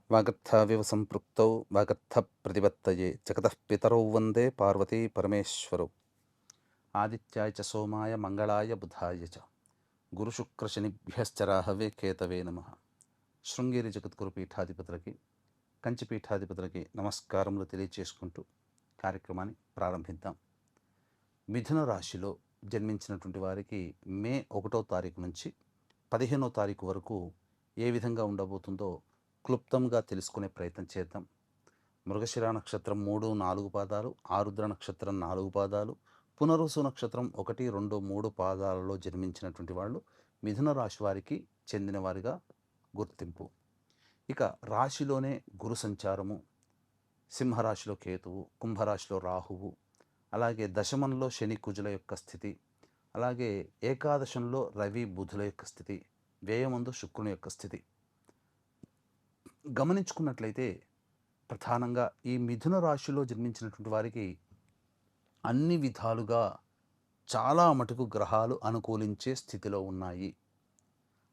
వాగర్థావివ సంపృక్తౌ వాగర్థ ప్రతిపత్తయే జగతః పితరౌ వందే పార్వతీ పరమేశ్వరౌ. ఆదిత్యాయ చ సోమాయ మంగళాయ బుధాయ చ గురుశుక్రశనిభ్యశ్చ రాహవే కేతవే నమః. శృంగేరి జగద్గురు పీఠాధిపతులకి, కంచి పీఠాధిపతులకి నమస్కారములు తెలియచేసుకుంటూ కార్యక్రమాన్ని ప్రారంభిద్దాం. మిథున రాశిలో జన్మించినటువంటి వారికి మే 1వ తారీఖు నుంచి 15వ తారీఖు వరకు ఏ విధంగా ఉండబోతుందో క్లుప్తంగా తెలుసుకునే ప్రయత్నం చేద్దాం. మృగశిర నక్షత్రం 3, 4 పాదాలు, ఆరుద్ర నక్షత్రం 4 పాదాలు, పునరుసు నక్షత్రం 1, 2, 3 పాదాలలో జన్మించినటువంటి వాళ్ళు మిథున రాశి వారికి చెందినవారిగా గుర్తింపు. ఇక రాశిలోనే గురు సంచారము, సింహరాశిలో కేతువు, కుంభరాశిలో రాహువు, అలాగే దశమంలో శని కుజుల యొక్క స్థితి, అలాగే ఏకాదశంలో రవి బుధుల యొక్క స్థితి, వ్యయమందు శుక్రుని యొక్క స్థితి గమనించుకున్నట్లయితే ప్రధానంగా ఈ మిథున రాశిలో జన్మించినటువంటి వారికి అన్ని విధాలుగా చాలా మటుకు గ్రహాలు అనుకూలించే స్థితిలో ఉన్నాయి.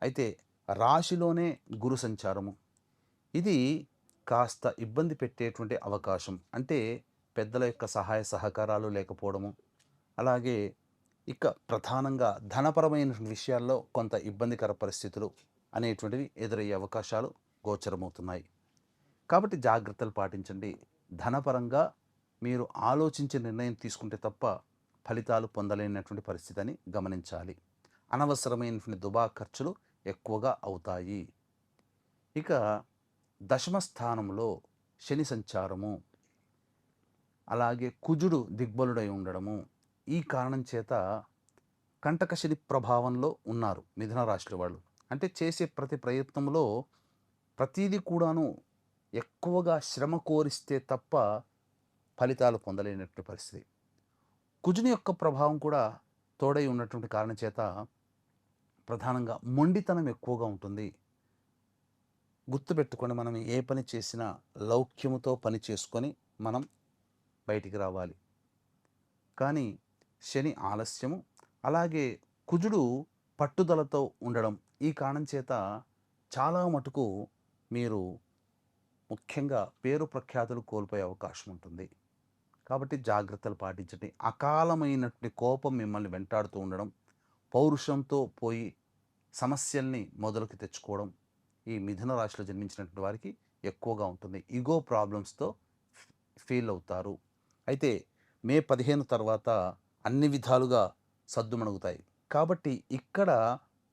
అయితే రాశిలోనే గురు సంచారము ఇది కాస్త ఇబ్బంది పెట్టేటువంటి అవకాశం. అంటే పెద్దల యొక్క సహాయ సహకారాలు లేకపోవడము, అలాగే ఇక ప్రధానంగా ధనపరమైన విషయాల్లో కొంత ఇబ్బందికర పరిస్థితులు అనేటువంటివి ఎదురయ్యే అవకాశాలు గోచరమవుతున్నాయి. కాబట్టి జాగ్రత్తలు పాటించండి. ధనపరంగా మీరు ఆలోచించి నిర్ణయం తీసుకుంటే తప్ప ఫలితాలు పొందలేనటువంటి పరిస్థితి అని గమనించాలి. అనవసరమైనటువంటి దుబా ఖర్చులు ఎక్కువగా అవుతాయి. ఇక దశమ స్థానంలో శని సంచారము, అలాగే కుజుడు దిగ్బలుడై ఉండడము, ఈ కారణం చేత కంటక శని ప్రభావంలో ఉన్నారు మిథున రాశి వాళ్ళు. అంటే చేసే ప్రతి ప్రయత్నంలో ప్రతీది కూడాను ఎక్కువగా శ్రమ కోరిస్తే తప్ప ఫలితాలు పొందలేనటువంటి పరిస్థితి. కుజుని యొక్క ప్రభావం కూడా తోడై ఉన్నటువంటి కారణం చేత ప్రధానంగా మొండితనం ఎక్కువగా ఉంటుంది. గుర్తుపెట్టుకొని మనం ఏ పని చేసినా లౌక్యముతో పని చేసుకొని మనం బయటికి రావాలి. కానీ శని ఆలస్యము, అలాగే కుజుడు పట్టుదలతో ఉండడం, ఈ కారణం చేత చాలా మటుకు మీరు ముఖ్యంగా పేరు ప్రఖ్యాతులు కోల్పోయే అవకాశం ఉంటుంది. కాబట్టి జాగ్రత్తలు పాటించండి. అకాలమైనటువంటి కోపం మిమ్మల్ని వెంటాడుతూ ఉండడం, పౌరుషంతో పోయి సమస్యల్ని మొదలుకి తెచ్చుకోవడం ఈ మిథున రాశిలో జన్మించినటువంటి వారికి ఎక్కువగా ఉంటుంది. ఈగో ప్రాబ్లమ్స్తో ఫీల్ అవుతారు. అయితే మే 15 తర్వాత అన్ని విధాలుగా సద్దుమణుగుతాయి. కాబట్టి ఇక్కడ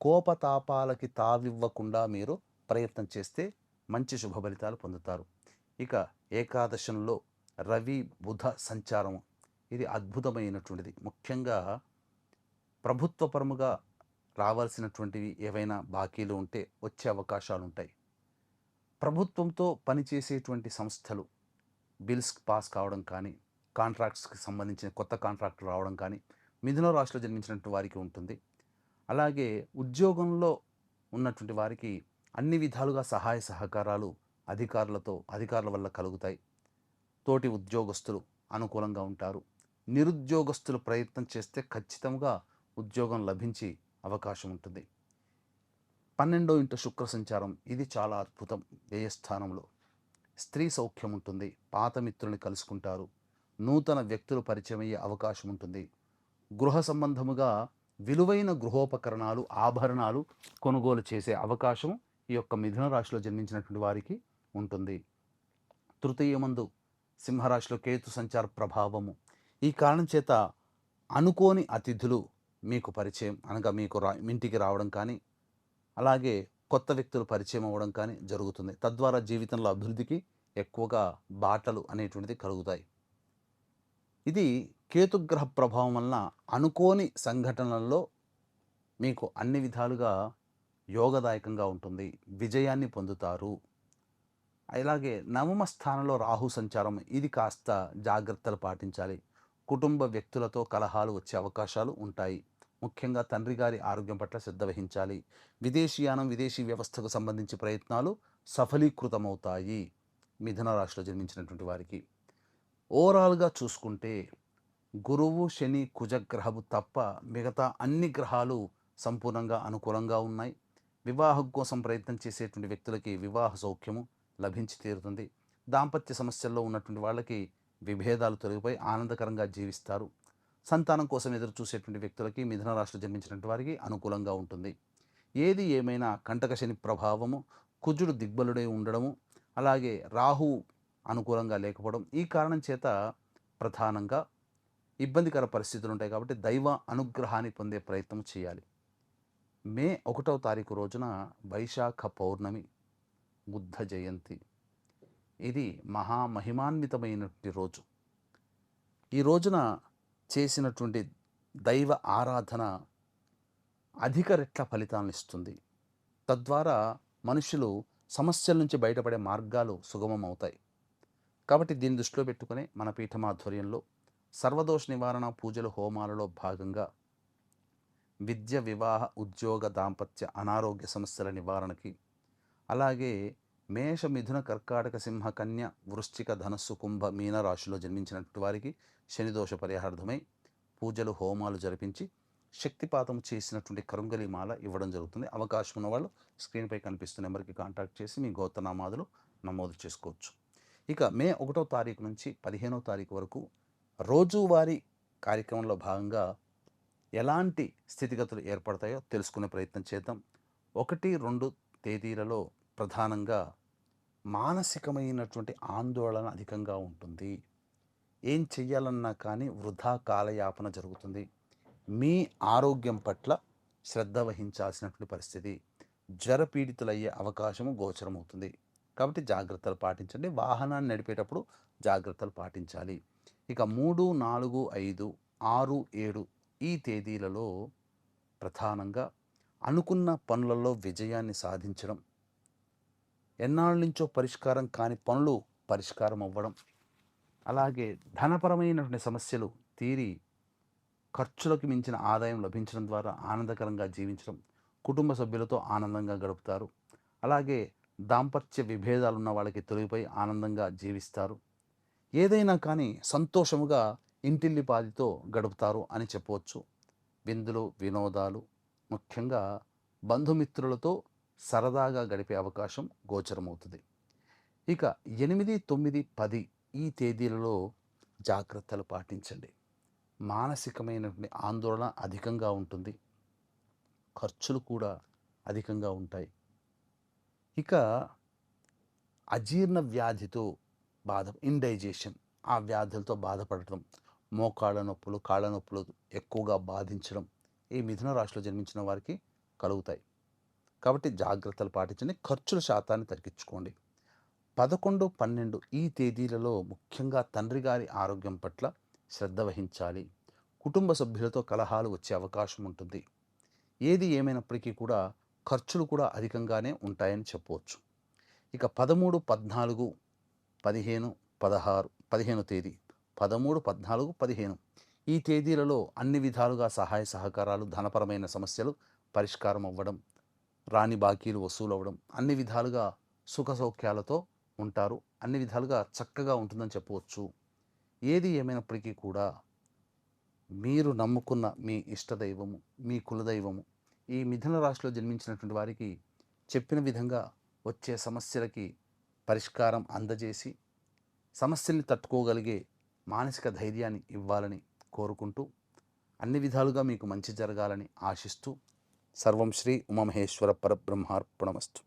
కోపతాపాలకి తావివ్వకుండా మీరు ప్రయత్నం చేస్తే మంచి శుభ ఫలితాలు పొందుతారు. ఇక ఏకాదశంలో రవి బుధ సంచారం ఇది అద్భుతమైనటువంటిది. ముఖ్యంగా ప్రభుత్వపరముగా రావాల్సినటువంటివి ఏవైనా బాకీలు ఉంటే వచ్చే అవకాశాలు ఉంటాయి. ప్రభుత్వంతో పనిచేసేటువంటి సంస్థలు బిల్స్ పాస్ కావడం కానీ, కాంట్రాక్ట్స్కి సంబంధించిన కొత్త కాంట్రాక్టులు రావడం కానీ మిథున రాశిలో జన్మించినటువంటి వారికి ఉంటుంది. అలాగే ఉద్యోగంలో ఉన్నటువంటి వారికి అన్ని విధాలుగా సహాయ సహకారాలు అధికారుల వల్ల కలుగుతాయి. తోటి ఉద్యోగస్తులు అనుకూలంగా ఉంటారు. నిరుద్యోగస్తులు ప్రయత్నం చేస్తే ఖచ్చితంగా ఉద్యోగం లభించి అవకాశం ఉంటుంది. 12వ ఇంట శుక్ర సంచారం ఇది చాలా అద్భుతం. వ్యయస్థానంలో స్త్రీ సౌఖ్యం ఉంటుంది. పాత మిత్రుల్ని కలుసుకుంటారు. నూతన వ్యక్తులు పరిచయం అయ్యే అవకాశం ఉంటుంది. గృహ సంబంధముగా విలువైన గృహోపకరణాలు, ఆభరణాలు కొనుగోలు చేసే అవకాశం ఈ యొక్క మిథున రాశిలో జన్మించినటువంటి వారికి ఉంటుంది. తృతీయమందు సింహరాశిలో కేతు సంచార ప్రభావము, ఈ కారణం చేత అనుకోని అతిథులు మీకు పరిచయం అనగా మీకు ఇంటికి రావడం కానీ, అలాగే కొత్త వ్యక్తులు పరిచయం అవ్వడం కానీ జరుగుతుంది. తద్వారా జీవితంలో అభివృద్ధికి ఎక్కువగా బాటలు అనేటువంటిది కలుగుతాయి. ఇది కేతుగ్రహ ప్రభావం వలన అనుకోని సంఘటనలలో మీకు అన్ని విధాలుగా యోగదాయకంగా ఉంటుంది. విజయాన్ని పొందుతారు. అలాగే నవమ స్థానంలో రాహు సంచారం ఇది కాస్త జాగ్రత్తలు పాటించాలి. కుటుంబ వ్యక్తులతో కలహాలు వచ్చే అవకాశాలు ఉంటాయి. ముఖ్యంగా తండ్రి గారి ఆరోగ్యం పట్ల శ్రద్ధ వహించాలి. విదేశీయానం, విదేశీ వ్యవస్థకు సంబంధించి ప్రయత్నాలు సఫలీకృతమవుతాయి మిథున రాశిలో జన్మించినటువంటి వారికి. ఓవరాల్గా చూసుకుంటే గురువు, శని, కుజగ్రహము తప్ప మిగతా అన్ని గ్రహాలు సంపూర్ణంగా అనుకూలంగా ఉన్నాయి. వివాహం కోసం ప్రయత్నం చేసేటువంటి వ్యక్తులకి వివాహ సౌఖ్యము లభించి తీరుతుంది. దాంపత్య సమస్యల్లో ఉన్నటువంటి వాళ్ళకి విభేదాలు తొలగిపోయి ఆనందకరంగా జీవిస్తారు. సంతానం కోసం ఎదురు చూసేటువంటి వ్యక్తులకి మిథున రాశిలో జన్మించినటువంటి వారికి అనుకూలంగా ఉంటుంది. ఏది ఏమైనా కంటక శని ప్రభావము, కుజుడు దిగ్బలుడై ఉండడము, అలాగే రాహువు అనుకూలంగా లేకపోవడం, ఈ కారణం చేత ప్రధానంగా ఇబ్బందికర పరిస్థితులు ఉంటాయి. కాబట్టి దైవ అనుగ్రహాన్ని పొందే ప్రయత్నం చేయాలి. మే 1వ తారీఖు రోజున వైశాఖ పౌర్ణమి, బుద్ధ జయంతి. ఇది మహామహిమాన్వితమైనటువంటి రోజు. ఈ రోజున చేసినటువంటి దైవ ఆరాధన అధిక రెట్ల ఫలితాలను ఇస్తుంది. తద్వారా మనుషులు సమస్యల నుంచి బయటపడే మార్గాలు సుగమం అవుతాయి. కాబట్టి దీన్ని దృష్టిలో పెట్టుకుని మన పీఠమాధ్వర్యంలో సర్వదోష నివారణ పూజలు హోమాలలో భాగంగా విద్య, వివాహ, ఉద్యోగ, దాంపత్య, అనారోగ్య సమస్యల నివారణకి, అలాగే మేష, మిథున, కర్కాటక, సింహ, కన్య, వృశ్చిక, ధనస్సు, కుంభ, మీన రాశిలో జన్మించినటువంటి వారికి శనిదోష పరిహారార్థమై పూజలు హోమాలు జరిపించి శక్తిపాతం చేసినటువంటి కరుంగలిమాల ఇవ్వడం జరుగుతుంది. అవకాశం ఉన్న వాళ్ళు స్క్రీన్పై కనిపిస్తున్న నెంబర్కి కాంటాక్ట్ చేసి మీ గోత్రనామాదులు నమోదు చేసుకోవచ్చు. ఇక మే 1వ తారీఖు నుంచి 15వ తారీఖు వరకు రోజువారీ కార్యక్రమంలో భాగంగా ఎలాంటి స్థితిగతులు ఏర్పడతాయో తెలుసుకునే ప్రయత్నం చేద్దాం. 1, 2 తేదీలలో ప్రధానంగా మానసికమైనటువంటి ఆందోళన అధికంగా ఉంటుంది. ఏం చెయ్యాలన్నా కానీ వృధా కాలయాపన జరుగుతుంది. మీ ఆరోగ్యం పట్ల శ్రద్ధ వహించాల్సినటువంటి పరిస్థితి, జ్వరపీడితులయ్యే అవకాశము గోచరమవుతుంది. కాబట్టి జాగ్రత్తలు పాటించండి. వాహనాన్ని నడిపేటప్పుడు జాగ్రత్తలు పాటించాలి. ఇక 3, 4, 5, 6, 7 ఈ తేదీలలో ప్రధానంగా అనుకున్న పనులలో విజయాన్ని సాధించడం, ఎన్నాళ్ళ నుంచో పరిష్కారం కాని పనులు పరిష్కారం అవ్వడం, అలాగే ధనపరమైనటువంటి సమస్యలు తీరి ఖర్చులకు మించిన ఆదాయం లభించడం ద్వారా ఆనందకరంగా జీవించడం, కుటుంబ సభ్యులతో ఆనందంగా గడుపుతారు. అలాగే దాంపత్య విభేదాలు ఉన్న వాళ్ళకి తొలగిపోయి ఆనందంగా జీవిస్తారు. ఏదైనా కానీ సంతోషముగా ఇంటిల్లిపాదితో గడుపుతారు అని చెప్పవచ్చు. విందులు, వినోదాలు, ముఖ్యంగా బంధుమిత్రులతో సరదాగా గడిపే అవకాశం గోచరమవుతుంది. ఇక 8, 9, 10 ఈ తేదీలలో జాగ్రత్తలు పాటించండి. మానసికమైనటువంటి ఆందోళన అధికంగా ఉంటుంది. ఖర్చులు కూడా అధికంగా ఉంటాయి. ఇక అజీర్ణ వ్యాధితో ఇండైజెషన్, ఆ వ్యాధులతో బాధపడటం, మోకాళ్ళ నొప్పులు, కాళ్ళ నొప్పులు ఎక్కువగా బాధించడం ఈ మిథున రాశిలో జన్మించిన వారికి కలుగుతాయి. కాబట్టి జాగ్రత్తలు పాటించండి. ఖర్చుల శాతాన్ని తగ్గించుకోండి. 11, 12 ఈ తేదీలలో ముఖ్యంగా తండ్రి గారి ఆరోగ్యం పట్ల శ్రద్ధ వహించాలి. కుటుంబ సభ్యులతో కలహాలు వచ్చే అవకాశం ఉంటుంది. ఏది ఏమైనప్పటికీ కూడా ఖర్చులు కూడా అధికంగానే ఉంటాయని చెప్పవచ్చు. ఇక 13, 14, 15, 16, 15 తేదీ 13, 14, 15 ఈ తేదీలలో అన్ని విధాలుగా సహాయ సహకారాలు, ధనపరమైన సమస్యలు పరిష్కారం అవ్వడం, రాని బాకీలు వసూలు అవ్వడం, అన్ని విధాలుగా సుఖ సౌఖ్యాలతో ఉంటారు. అన్ని విధాలుగా చక్కగా ఉంటుందని చెప్పవచ్చు. ఏది ఏమైనప్పటికీ కూడా మీరు నమ్ముకున్న మీ ఇష్టదైవము, మీ కులదైవము ఈ మిథున రాశిలో జన్మించినటువంటి వారికి చెప్పిన విధంగా వచ్చే సమస్యలకి పరిష్కారం అందజేసి సమస్యల్ని తట్టుకోగలిగే మానసిక ధైర్యాన్ని ఇవ్వాలని కోరుకుంటూ, అన్ని విధాలుగా మీకు మంచి జరగాలని ఆశిస్తూ, సర్వం శ్రీ ఉమామహేశ్వర పరబ్రహ్మార్పణమస్తు.